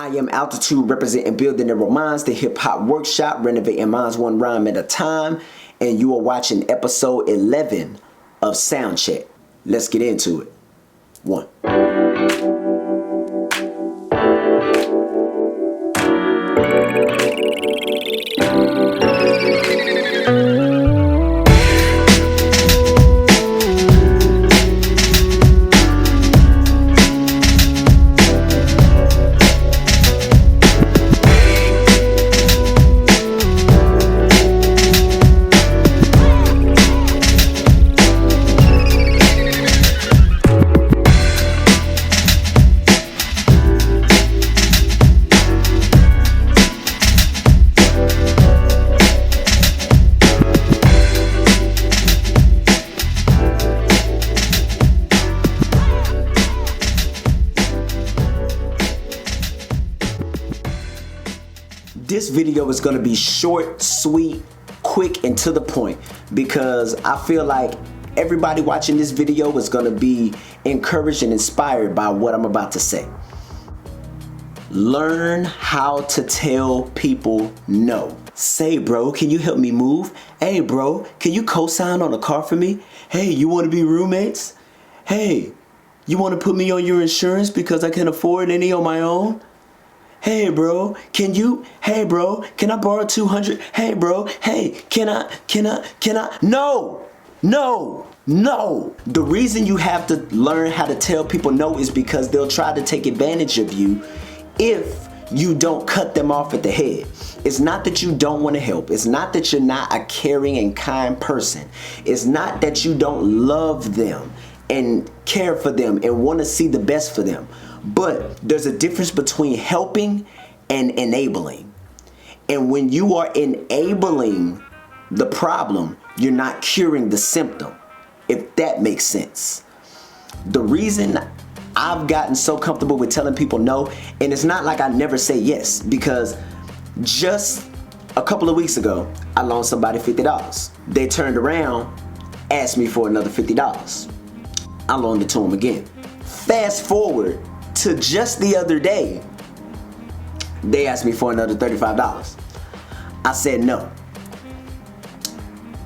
I am Altitude, representing Building Neural Minds, the hip hop workshop, renovating minds one rhyme at a time. And you are watching episode 11 of Soundcheck. Let's get into it. 1. This video is going to be short, sweet, quick, and to the point because I feel like everybody watching this video is going to be encouraged and inspired by what I'm about to say. Learn how to tell people no. Say, bro, can you help me move? Hey, bro, can you co-sign on a car for me? Hey, you want to be roommates? Hey, you want to put me on your insurance because I can't afford any on my own? Hey bro, can I borrow 200? Hey bro, hey, can I? No. The reason you have to learn how to tell people no is because they'll try to take advantage of you if you don't cut them off at the head. It's not that you don't want to help. It's not that you're not a caring and kind person. It's not that you don't love them and care for them and want to see the best for them. But there's a difference between helping and enabling. And when you are enabling the problem, you're not curing the symptom, if that makes sense. The reason I've gotten so comfortable with telling people no, and it's not like I never say yes, because just a couple of weeks ago, I loaned somebody $50. They turned around, asked me for another $50. I loaned it to them again. Fast forward to just the other day, they asked me for another $35. I said no.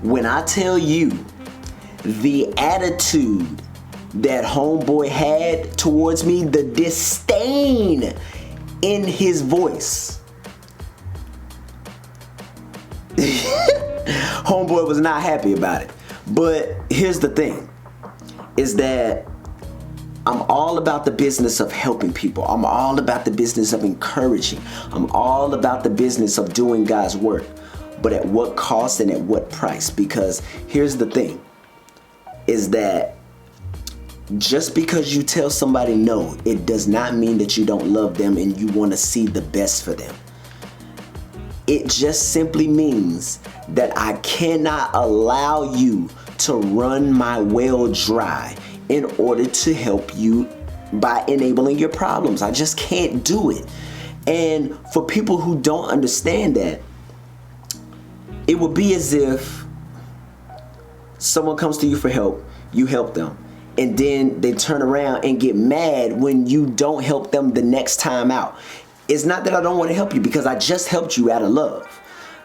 When I tell you the attitude that homeboy had towards me, the disdain in his voice, homeboy was not happy about it. But here's the thing, is that I'm all about the business of helping people. I'm all about the business of encouraging. I'm all about the business of doing God's work. But at what cost and at what price? Because here's the thing, is that just because you tell somebody no, it does not mean that you don't love them and you want to see the best for them. It just simply means that I cannot allow you to run my well dry in order to help you by enabling your problems. I just can't do it. And for people who don't understand that, it would be as if someone comes to you for help, you help them, and then they turn around and get mad when you don't help them the next time out. It's not that I don't want to help you, because I just helped you out of love.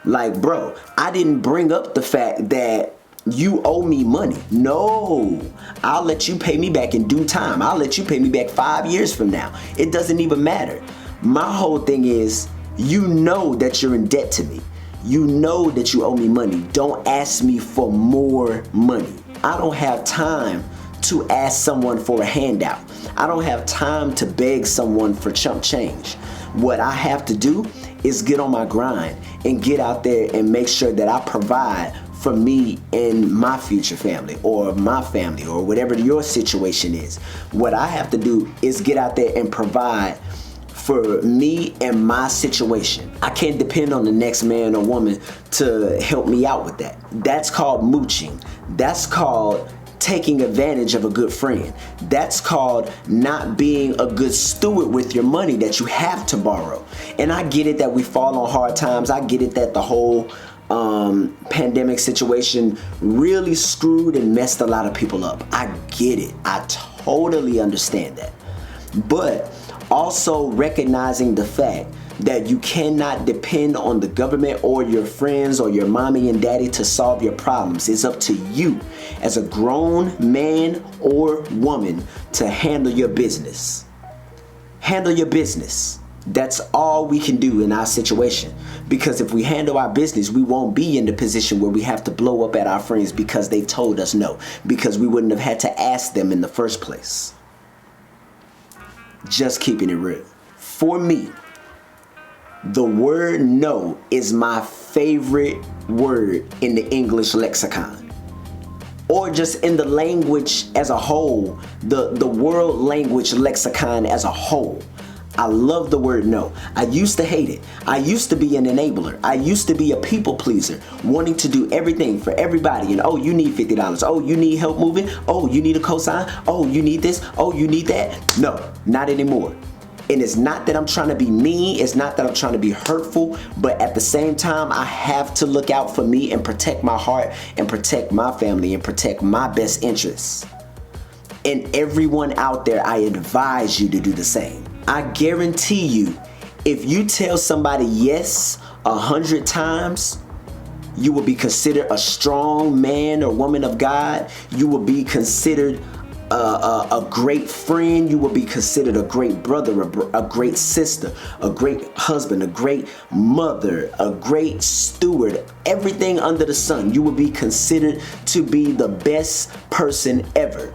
Like, bro, I didn't bring up the fact that you owe me money. No, I'll let you pay me back in due time. I'll let you pay me back 5 years from now. It doesn't even matter. My whole thing is, you know that you're in debt to me. You know that you owe me money. Don't ask me for more money. I don't have time to ask someone for a handout. I don't have time to beg someone for chump change. What I have to do is get on my grind and get out there and make sure that I provide for me and my future family, or my family, or whatever your situation is. What I have to do is get out there and provide for me and my situation. I can't depend on the next man or woman to help me out with that. That's called mooching. That's called taking advantage of a good friend. That's called not being a good steward with your money that you have to borrow. And I get it that we fall on hard times. I get it that the whole pandemic situation really screwed and messed a lot of people up. I get it. I totally understand that. But Also recognizing the fact that you cannot depend on the government or your friends or your mommy and daddy to solve your problems. It's up to you as a grown man or woman to handle your business. Handle your business. That's all we can do in our situation. Because if we handle our business, we won't be in the position where we have to blow up at our friends because they told us no. Because we wouldn't have had to ask them in the first place. Just keeping it real. For me, the word no is my favorite word in the English lexicon. Or just in the language as a whole, the world language lexicon as a whole. I love the word no. I used to hate it. I used to be an enabler. I used to be a people pleaser, wanting to do everything for everybody. And oh, you need $50. Oh, you need help moving. Oh, you need a cosign. Oh, you need this. Oh, you need that. No, not anymore. And it's not that I'm trying to be mean. It's not that I'm trying to be hurtful. But at the same time, I have to look out for me and protect my heart and protect my family and protect my best interests. And everyone out there, I advise you to do the same. I guarantee you, if you tell somebody yes 100 times, you will be considered a strong man or woman of God. You will be considered a great friend. You will be considered a great brother, a great sister, a great husband, a great mother, a great steward, everything under the sun. You will be considered to be the best person ever.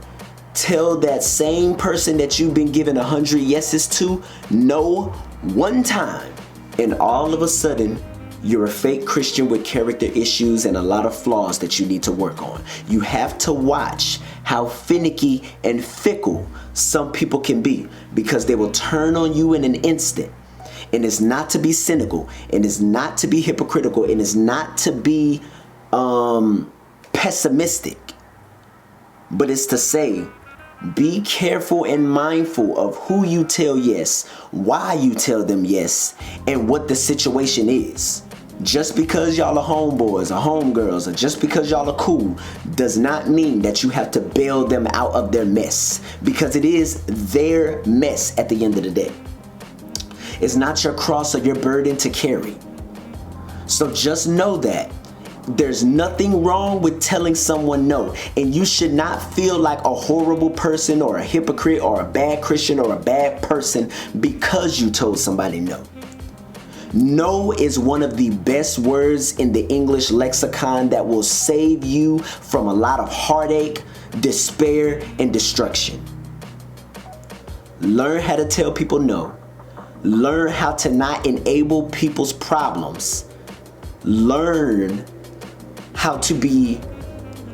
Tell that same person that you've been given 100 yeses to no one time, and all of a sudden you're a fake Christian with character issues and a lot of flaws that you need to work on. You have to watch how finicky and fickle some people can be, because they will turn on you in an instant. And it's not to be cynical, and it's not to be hypocritical, and it's not to be pessimistic, but it's to say, be careful and mindful of who you tell yes, why you tell them yes, and what the situation is. Just because y'all are homeboys or homegirls, or just because y'all are cool, does not mean that you have to bail them out of their mess, because it is their mess at the end of the day. It's not your cross or your burden to carry. So just know that there's nothing wrong with telling someone no, and you should not feel like a horrible person or a hypocrite or a bad Christian or a bad person because you told somebody no. No is one of the best words in the English lexicon that will save you from a lot of heartache, despair, and destruction. Learn how to tell people no. Learn how to not enable people's problems. Learn how to be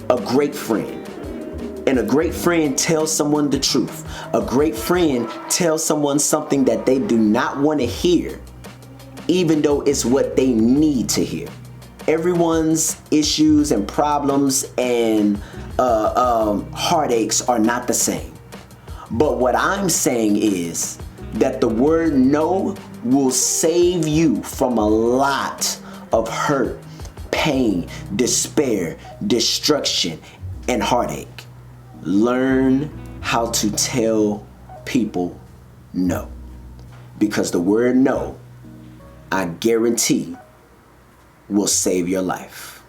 a great friend. And a great friend tells someone the truth. A great friend tells someone something that they do not want to hear, even though it's what they need to hear. Everyone's issues and problems and heartaches are not the same. But what I'm saying is that the word no will save you from a lot of hurt, pain, despair, destruction, and heartache. Learn how to tell people no. Because the word no, I guarantee, will save your life.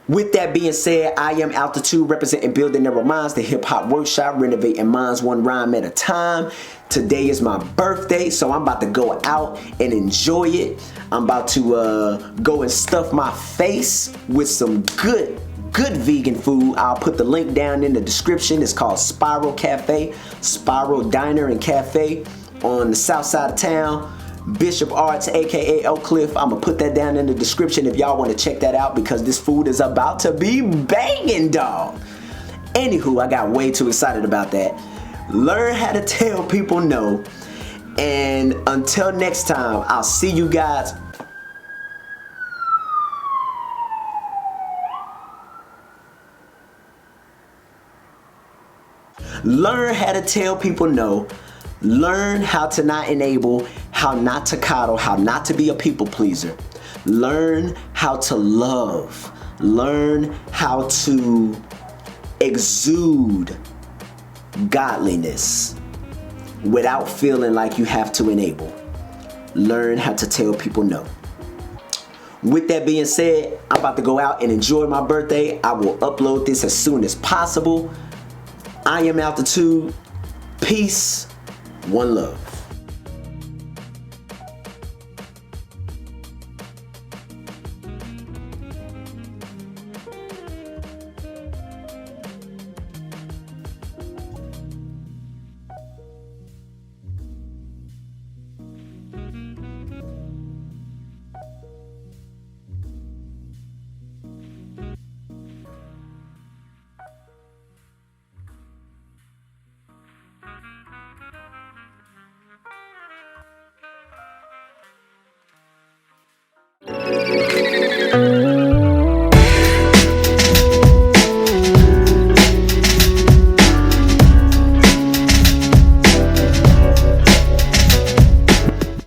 With that being said, I am Altitude, representing Building Narrow Minds, the hip hop workshop, renovating minds one rhyme at a time. Today is my birthday, so I'm about to go out and enjoy it. I'm about to go and stuff my face with some good vegan food. I'll put the link down in the description. It's called Spiral Cafe, Spiral Diner and Cafe on the south side of town. Bishop Arts, aka Oak Cliff. I'm gonna put that down in the description if y'all want to check that out, because this food is about to be banging, dog. Anywho, I got way too excited about that. Learn how to tell people no. And until next time, I'll see you guys. Learn how to tell people no. Learn how to not enable, how not to coddle, how not to be a people pleaser. Learn how to love. Learn how to exude godliness. without feeling like you have to enable. Learn how to tell people no. With that being said, I'm about to go out and enjoy my birthday. I will upload this as soon as possible. I am Altitude. Peace. One love.